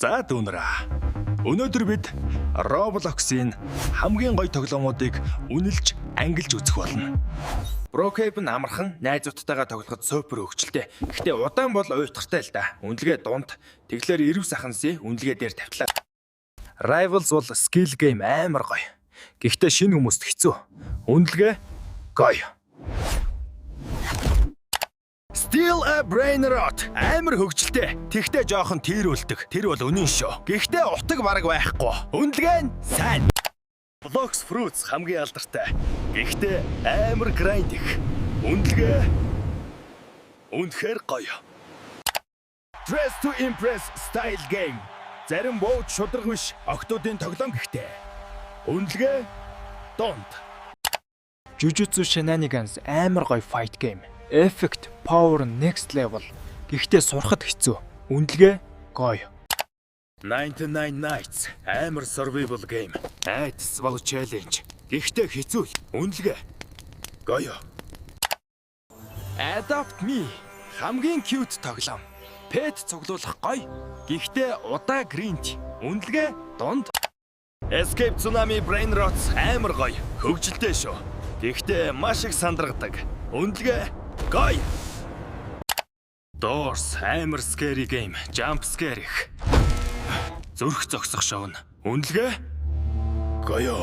За дүүнраа. Өнөөдөр бид Roblox-ийн хамгийн гоё тоглоомуудыг үнэлж ангилж үзэх болно. Brookhaven амархан найзуудтайгаа тоглоход супер хөвгчлээ. Гэхдээ удаан бол уйтгартай л да. Үнэлгээ дунд. Тэгэхээр ирв сахансын үнэлгээ дээр тавьтлаа. Rivals бол skill game амар гоё. Гэхдээ шинэ хүмүүст хэцүү. Үнэлгээ гоё. Still a brain rot. Амар хөвгчлээ. Тэгтээ жоохон тэрүүлдэг. Тэр бол үнэн шүү. Гэхдээ утаг бараг байхгүй. Үнэлгээ нь сайн. Blox Fruits хамгийн алдартай. Гэхдээ амар grind их. Үнэлгээ үнэхээр гоё. Dress to Impress style game. Зарим бууж шудраг биш октоодын тоглоом гэхдээ. Үнэлгээ дунд. Jujutsu Shenanigans амар гоё fight game. Effect power next level. Гэхдээ сурахад хэцүү. Үнэлгээ гоё. 99 Nights амар survival game. Айдс бол challenge. Гэхдээ хэцүү. Үнэлгээ гоё. Adopt Me хамгийн cute тоглоом. Pet цуглуулах гоё. Гэхдээ удаа grind. Үнэлгээ дунд. Escape Tsunami Brain Rot амар гоё. Хөвгөлтэй шүү. Гэхдээ маш их сандрагдаг. Үнэлгээ гоё. Doors амар scary game. Jump scare их. Зүрх зогсох шоу. Үнэлгээ гоё.